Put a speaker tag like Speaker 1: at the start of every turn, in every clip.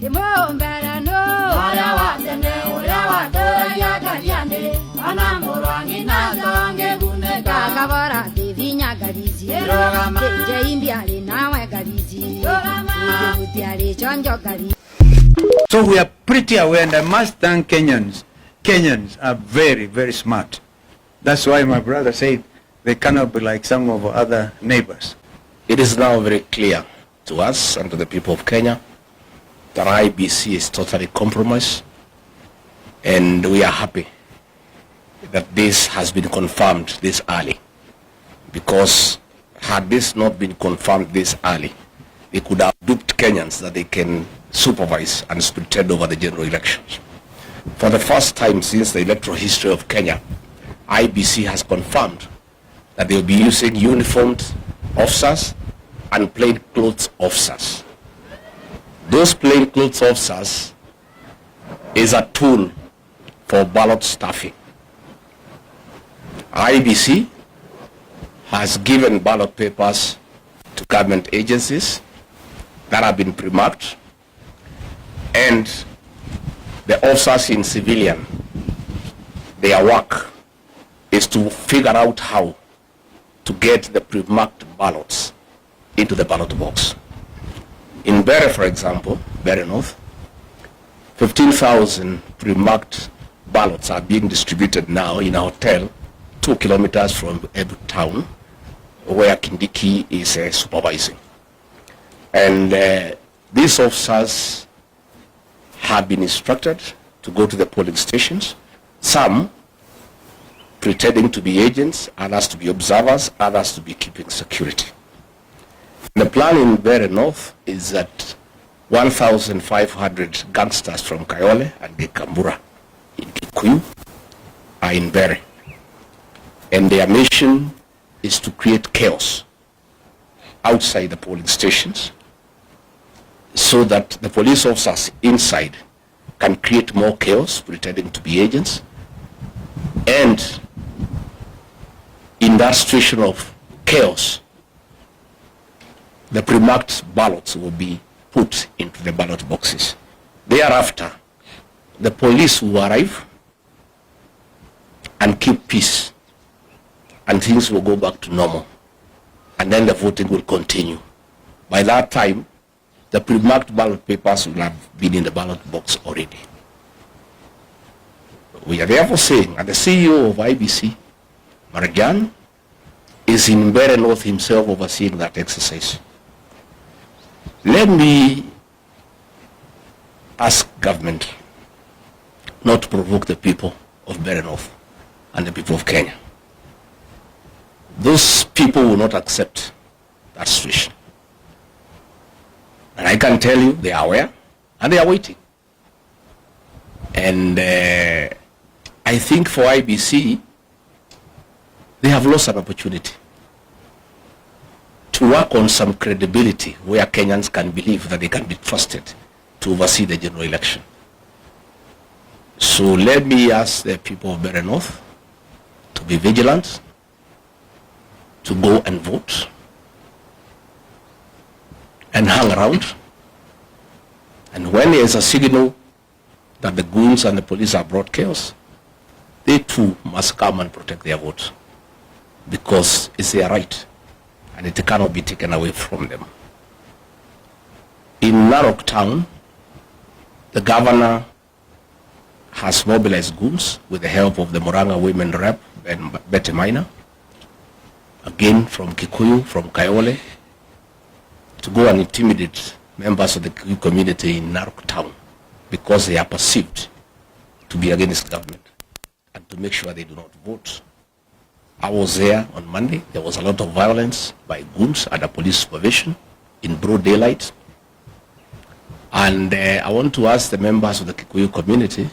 Speaker 1: Mbeere North, Wamathende, Wamathende, Gadiane, Anamburangi Nazange Guneka, Gavara, Devinya Gadizi, Jimbiali, Nawa Gadizi, Chanjo Gadizi.
Speaker 2: So we are pretty aware, and I must thank Kenyans. Kenyans are very, very smart. That's why my brother said they cannot be like some of our other neighbors.
Speaker 3: It is now very clear to us and to the people of Kenya that IBC is totally compromised, and we are happy that this has been confirmed this early, because had this not been confirmed this early, they could have duped Kenyans that they can supervise and pretend over the general elections. For the first time since the electoral history of Kenya, IBC has confirmed that they will be using uniformed officers and plainclothes officers. Those plainclothes officers is a tool for ballot stuffing. IBC has given ballot papers to government agencies that have been pre-marked, and the officers in civilian, their work is to figure out how to get the pre-marked ballots into the ballot box. In Mbeere, for example, Mbeere North, 15,000 pre-marked ballots are being distributed now in a hotel 2 kilometers from Ebu town, where Kindiki is supervising. And these officers have been instructed to go to the polling stations, some pretending to be agents, others to be observers, others to be keeping security. The plan in Mbeere North is that 1,500 gangsters from Kayole and Gekambura in Kikuyu are in Mbeere. And their mission is to create chaos outside the polling stations, so that the police officers inside can create more chaos, pretending to be agents. And in that situation of chaos, the pre-marked ballots will be put into the ballot boxes. Thereafter, the police will arrive and keep peace, and things will go back to normal. And then the voting will continue. By that time, the pre-marked ballot papers will have been in the ballot box already. We are therefore saying, and the CEO of IBC, Marajan, is in Mbeere North himself overseeing that exercise. Let me ask government not to provoke the people of Mbeere North and the people of Kenya. Those people will not accept that situation. And I can tell you they are aware and they are waiting. And I think for IBC, they have lost an opportunity to work on some credibility where Kenyans can believe that they can be trusted to oversee the general election. So let me ask the people of Mbeere North to be vigilant, to go and vote, and hang around. And when there is a signal that the goons and the police have brought chaos, they too must come and protect their vote, because it's their right and it cannot be taken away from them. In Narok town, the governor has mobilized goons with the help of the Murang'a women rep and Betty Minor, again from Kikuyu, from Kayole, to go and intimidate members of the Kikuyu community in Narok town, because they are perceived to be against government, and to make sure they do not vote. I was there on Monday. There was a lot of violence by goons under police supervision in broad daylight. And I want to ask the members of the Kikuyu community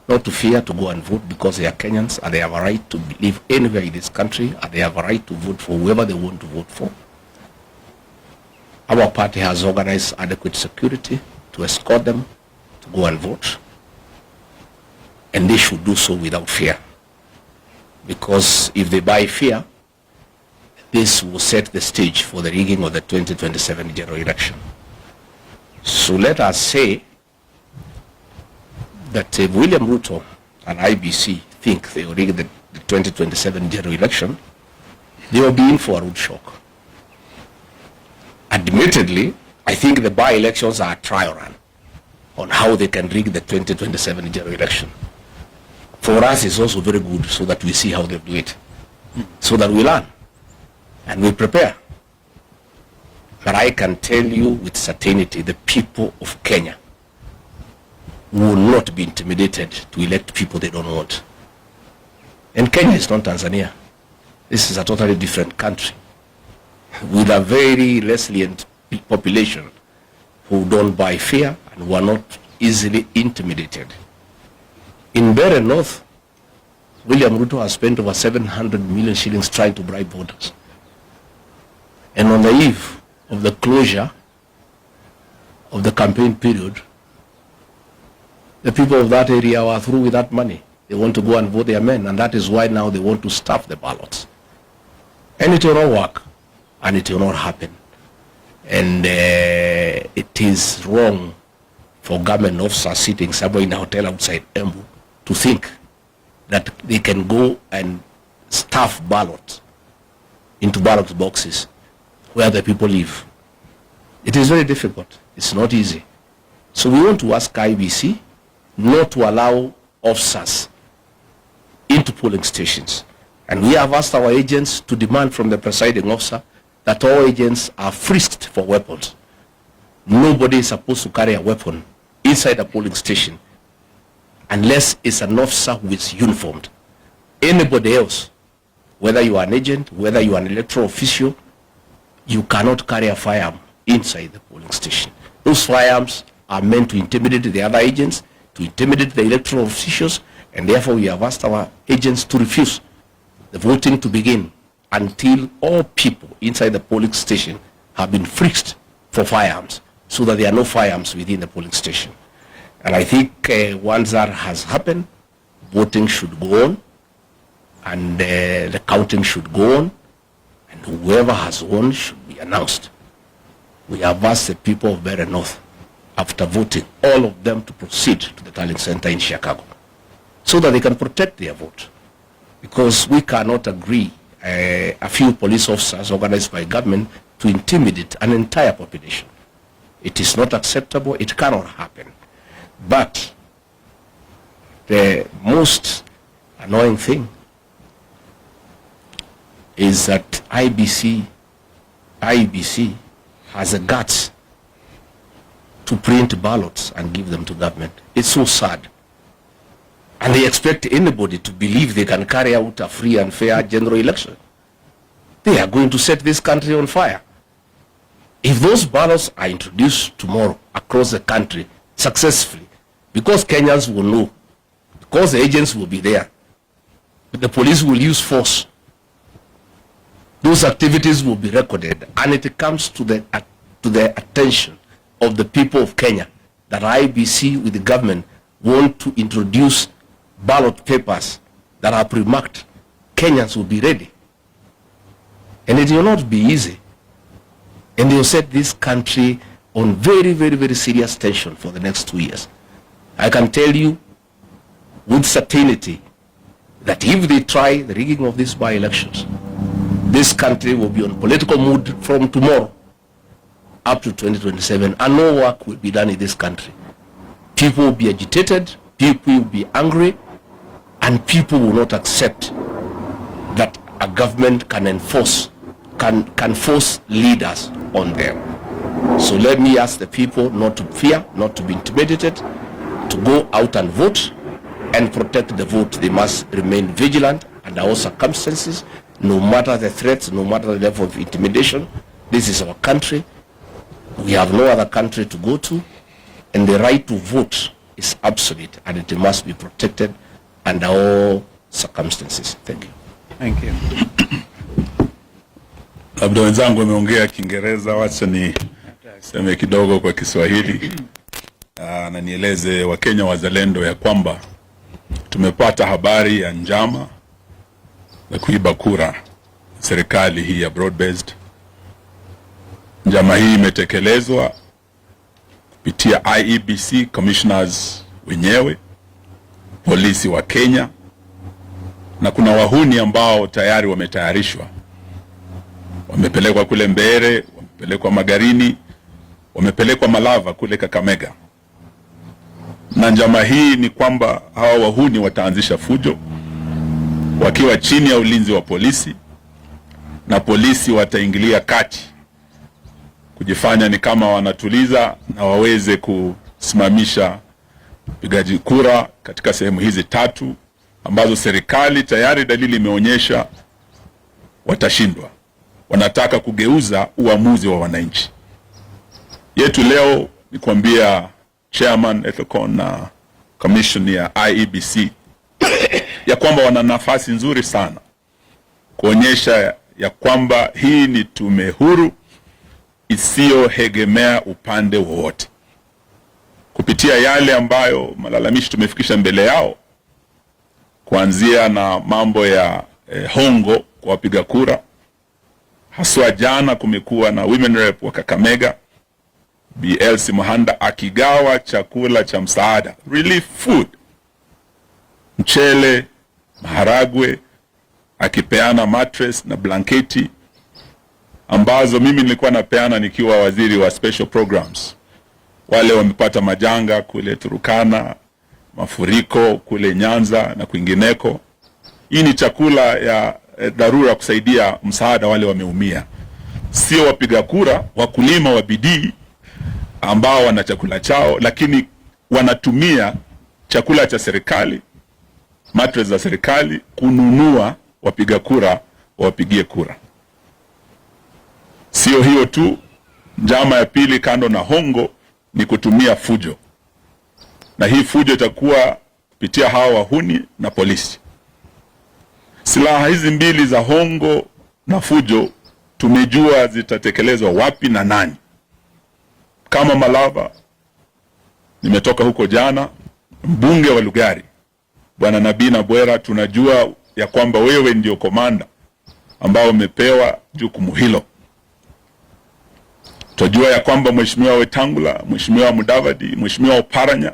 Speaker 3: not to fear to go and vote, because they are Kenyans and they have a right to live anywhere in this country, and they have a right to vote for whoever they want to vote for. Our party has organized adequate security to escort them to go and vote, and they should do so without fear, because if they buy fear, this will set the stage for the rigging of the 2027 general election. So let us say that if William Ruto and IBC think they will rig the 2027 general election, they will be in for a rude shock. Admittedly, I think the by-elections are a trial run on how they can rig the 2027 general election. For us, it's also very good so that we see how they do it, so that we learn and we prepare. But I can tell you with certainty, the people of Kenya will not be intimidated to elect people they don't want. And Kenya is not Tanzania. This is a totally different country with a very resilient population who don't buy fear and who are not easily intimidated. In Mbeere North, William Ruto has spent over 700 million shillings trying to bribe voters. And on the eve of the closure of the campaign period, the people of that area are through with that money. They want to go and vote their men, and that is why now they want to stuff the ballots. And it will not work, and it will not happen. And it is wrong for government officers sitting somewhere in a hotel outside Embu to think that they can go and stuff ballots into ballot boxes where the people live. It is very difficult. It's not easy. So we want to ask IBC not to allow officers into polling stations. And we have asked our agents to demand from the presiding officer that all agents are frisked for weapons. Nobody is supposed to carry a weapon inside a polling station unless it's an officer who is uniformed. Anybody else, whether you are an agent, whether you are an electoral official, you cannot carry a firearm inside the polling station. Those firearms are meant to intimidate the other agents, to intimidate the electoral officials, and therefore we have asked our agents to refuse the voting to begin until all people inside the polling station have been frisked for firearms, so that there are no firearms within the polling station. And I think once that has happened, voting should go on, and the counting should go on, and whoever has won should be announced. We have asked the people of Mbeere North, after voting, all of them to proceed to the tallying center in Chicago, so that they can protect their vote. Because we cannot agree a few police officers organized by government to intimidate an entire population. It is not acceptable. It cannot happen. But the most annoying thing is that IBC has the guts to print ballots and give them to government. It's so sad. And they expect anybody to believe they can carry out a free and fair general election. They are going to set this country on fire. If those ballots are introduced tomorrow across the country successfully, because Kenyans will know, because the agents will be there, the police will use force, those activities will be recorded, and it comes to the attention of the people of Kenya that IBC with the government want to introduce ballot papers that are pre-marked. Kenyans will be ready. And it will not be easy. And they will set this country on very, very, very serious tension for the next 2 years. I can tell you with certainty that if they try the rigging of these by-elections, this country will be on political mood from tomorrow up to 2027, and no work will be done in this country. People will be agitated, people will be angry, and people will not accept that a government can enforce, can force leaders on them. So let me ask the people not to fear, not to be intimidated, to go out and vote and protect the vote. They must remain vigilant under all circumstances, no matter the threats, no matter the level of intimidation. This is our country. We have no other country to go to, and the right to vote is absolute, and it must be protected under all circumstances. Thank you.
Speaker 2: Thank you.
Speaker 4: Labda wenzangu wameongea Kiingereza, wacha ni seme kidogo kwa Kiswahili. Na nieleze Wakenya wazalendo ya kwamba tumepata habari ya njama ya kuiba kura serikali hii ya broad based. Njama hii imetekelezwa kupitia IEBC commissioners wenyewe polisi wa Kenya, na kuna wahuni ambao tayari wametayarishwa, wamepelekwa kule Mbeere, wamepelekwa Magarini, wamepelekwa Malava kule Kakamega. Na njama hii ni kwamba hawa wahuni wataanzisha fujo wakiwa chini ya ulinzi wa polisi, na polisi wataingilia kati kujifanya ni kama wanatuliza na waweze kusimamisha upigaji kura katika sehemu hizi tatu ambazo serikali tayari dalili imeonyesha watashindwa. Wanataka kugeuza uamuzi wa wananchi. Yetu leo ni kuambia Chairman Ethicon na Commission ya IEBC ya kwamba wana nafasi nzuri sana kuonyesha ya kwamba hii ni tume huru isiyoegemea upande wowote. Kupitia yale ambayo malalamishi tumefikisha mbele yao, kuanzia na mambo ya hongo kwa wapiga kura, haswa jana kumekuwa na women rep wa Kakamega BLC Mohanda akigawa chakula cha msaada, relief food, mchele, maharagwe, akipeana mattress na blanketi ambazo mimi nilikuwa napeana nikiwa waziri wa special programs. Wale wamepata majanga kule Turukana, mafuriko kule Nyanza na kwingineko. Hii ni chakula ya dharura kusaidia msaada wale wameumia. Sio wapiga kura, wakulima wa bidii ambao wana chakula chao, lakini wanatumia chakula cha serikali, mattress za serikali kununua wapiga kura wapigie kura. Sio hiyo tu, njama ya pili kando na hongo ni kutumia fujo. Na hii fujo itakuwa kupitia hawa wahuni na polisi. Silaha hizi mbili za hongo na fujo tumejua zitatekelezwa wapi na nani. Kama Malava, nimetoka huko jana, mbunge wa Lugari Bwana Nabina Bwera, tunajua ya kwamba wewe ndio komanda ambao umepewa jukumu hilo. Tunajua ya kwamba Mheshimiwa Wetangula, Mheshimiwa Mudavadi, Mheshimiwa Oparanya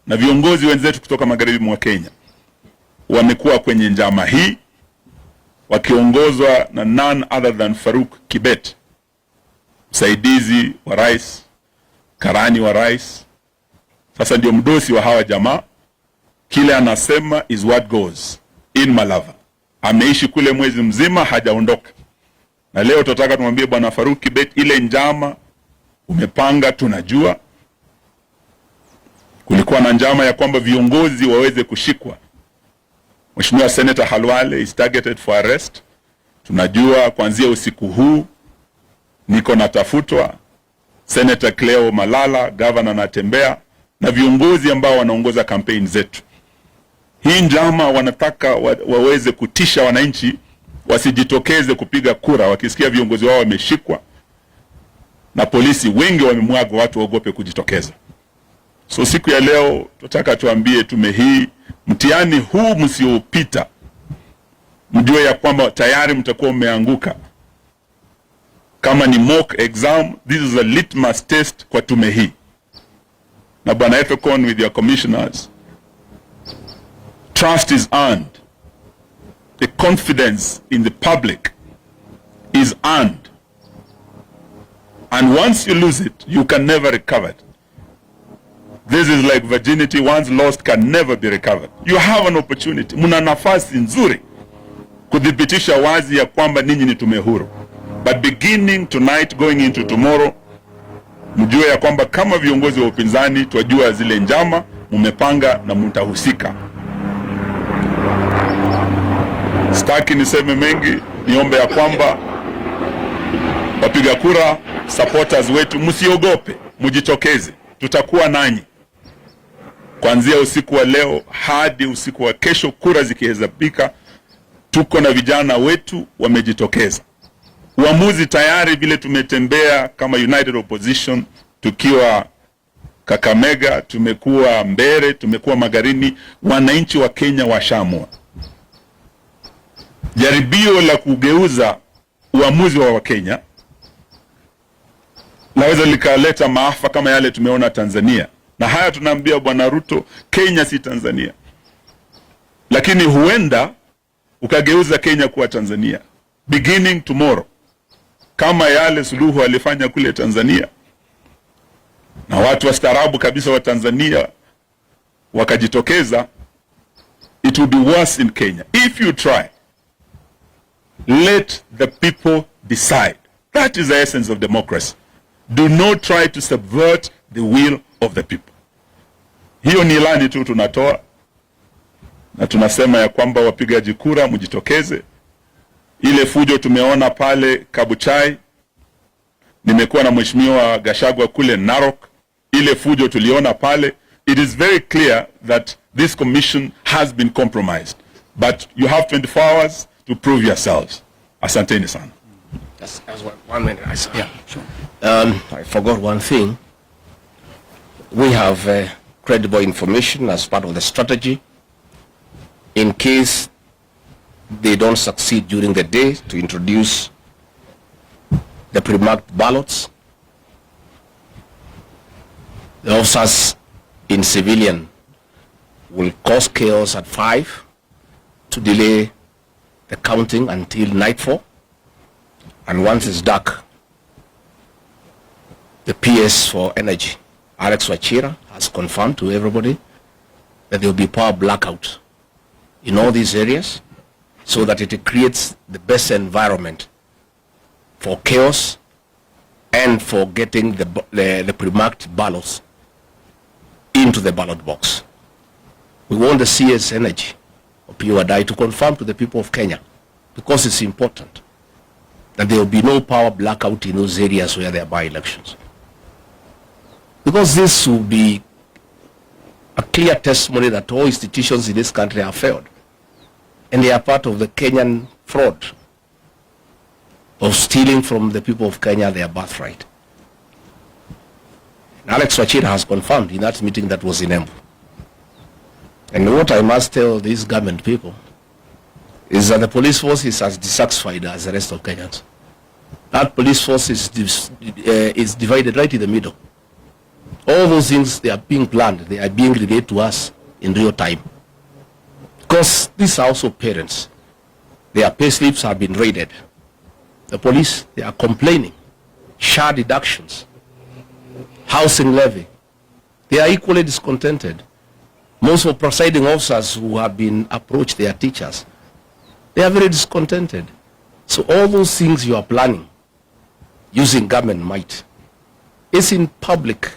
Speaker 4: na viongozi wenzetu kutoka magharibi mwa Kenya wamekuwa kwenye njama hii wakiongozwa na none other than Faruk Kibet, msaidizi wa rais, karani wa rais. Sasa ndio mdosi wa hawa jamaa. Kile anasema is what goes in Malava. Ameishi kule mwezi mzima hajaondoka. Na leo tutataka tumwambie Bwana Faruk Kibet, ile njama umepanga tunajua. Kulikuwa na njama ya kwamba viongozi waweze kushikwa. Mheshimiwa Senator Halwale is targeted for arrest. Tunajua kuanzia usiku huu niko natafutwa. Senator Cleo Malala, governor anatembea na viongozi ambao wanaongoza kampeni zetu. Hii njama wanataka waweze kutisha wananchi wasijitokeze kupiga kura wakisikia viongozi wao wameshikwa, na polisi wengi wamemwaga watu waogope kujitokeza. So siku ya leo tunataka tuambie tume hii, mtihani huu msiopita, mjue ya kwamba tayari mtakuwa umeanguka. Kama ni mock exam, this is a litmus test kwa tume hii. Na Bwana Ethicon with your commissioners, trust is earned. The confidence in the public is earned. And once you lose it, you can never recover it. This is like virginity, once lost can never be recovered. You have an opportunity. Muna nafasi nzuri kudhibitisha wazi ya kwamba ninyi ni tume huru. But beginning tonight, going into tomorrow, mjue ya kwamba kama viongozi wa upinzani twajua zile njama mumepanga na mtahusika. Sitaki niseme mengi, niombe ya kwamba wapiga kura, supporters wetu, msiogope, mjitokeze. Tutakuwa nanyi kuanzia usiku wa leo hadi usiku wa kesho. Kura zikihesabika, tuko na vijana wetu wamejitokeza. Uamuzi tayari vile tumetembea kama United Opposition, tukiwa Kakamega, tumekuwa Mbeere, tumekuwa Magarini, wananchi wa Kenya washaamua. Jaribio la kugeuza uamuzi wa Wakenya naweza likaleta maafa kama yale tumeona Tanzania. Na haya tunaambia Bwana Ruto, Kenya si Tanzania. lakini huenda ukageuza Kenya kuwa Tanzania beginning tomorrow, kama yale Suluhu alifanya kule Tanzania, na watu wastaarabu kabisa wa Tanzania wakajitokeza. It will be worse in Kenya if you try. Let the people decide. That is the essence of democracy. Do not try to subvert the will of the people. Hiyo ni ilani tu tunatoa, na tunasema ya kwamba wapigaji kura mjitokeze. Ile fujo tumeona pale Kabuchai, nimekuwa na Mheshimiwa Gachagua kule Narok, ile fujo tuliona pale. It is very clear that this commission has been compromised, but you have 24 hours to prove yourselves. Asanteni sana.
Speaker 3: That's one minute. Yeah, sure. I forgot one thing. We have credible information as part of the strategy in case they don't succeed during the day to introduce the pre-marked ballots. The officers in civilian will cause chaos at 5 to delay the counting until nightfall. And once it's dark, the PS for energy, Alex Wachira, has confirmed to everybody that there will be power blackout in all these areas, so that it creates the best environment for chaos and for getting the pre-marked ballots into the ballot box. We want the CS Energy or PUDI to confirm to the people of Kenya, because it's important, that there will be no power blackout in those areas where there are by-elections. Because this will be a clear testimony that all institutions in this country have failed, and they are part of the Kenyan fraud of stealing from the people of Kenya their birthright. And Alex Wachira has confirmed in that meeting that was in Embu. And what I must tell these government people is that the police force is as dissatisfied as the rest of Kenyans. That police force is divided right in the middle. All those things, they are being planned, they are being relayed to us in real time. Because these are also parents. Their pay slips have been raided. The police, they are complaining. Share deductions, housing levy. They are equally discontented. Most of presiding officers who have been approached, they are teachers. They are very discontented. So all those things you are planning using government might is in public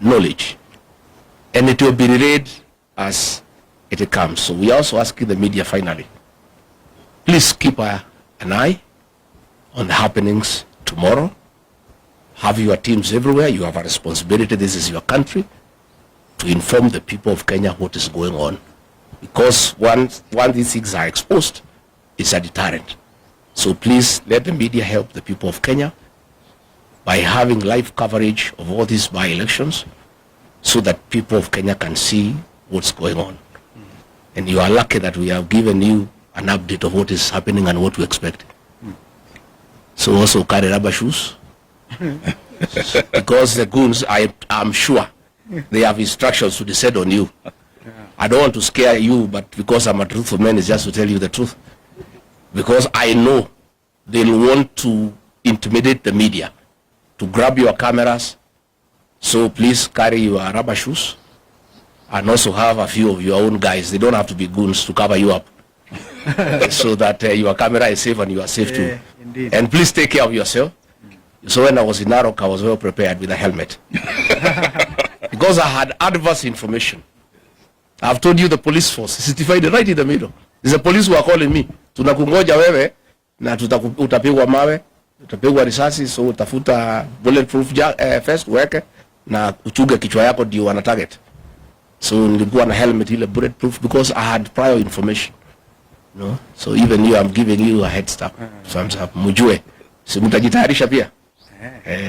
Speaker 3: knowledge, and it will be relayed as it comes. So we are also asking the media finally, please keep an eye on the happenings tomorrow. Have your teams everywhere. You have a responsibility. This is your country, to inform the people of Kenya what is going on. Because once these things are exposed, it's a deterrent. So please let the media help the people of Kenya by having live coverage of all these by-elections, so that people of Kenya can see what's going on. And you are lucky that we have given you an update of what is happening and what we expect. So also carry rubber shoes. Because the goons, I'm sure, they have instructions to descend on you. I don't want to scare you, but because I'm a truthful man, it's just to tell you the truth. Because I know they'll want to intimidate the media, to grab your cameras. So please carry your rubber shoes, and also have a few of your own guys. They don't have to be goons to cover you up. So that your camera is safe and you are safe too. Indeed. And please take care of yourself. So when I was in Narok, I was well prepared with a helmet. Because I had adverse information. I've told you the police force is divided right in the middle. There's a police who are calling me, tunakungoja wewe na utapigwa mawe, utapigwa risasi, so utafuta bulletproof vest weke na uchunge kichwa yako ndio wana target. So nilikuwa na helmet ile bulletproof because I had prior information. No? So even you, I'm giving you a head start. So mjue. Si mtajitayarisha pia.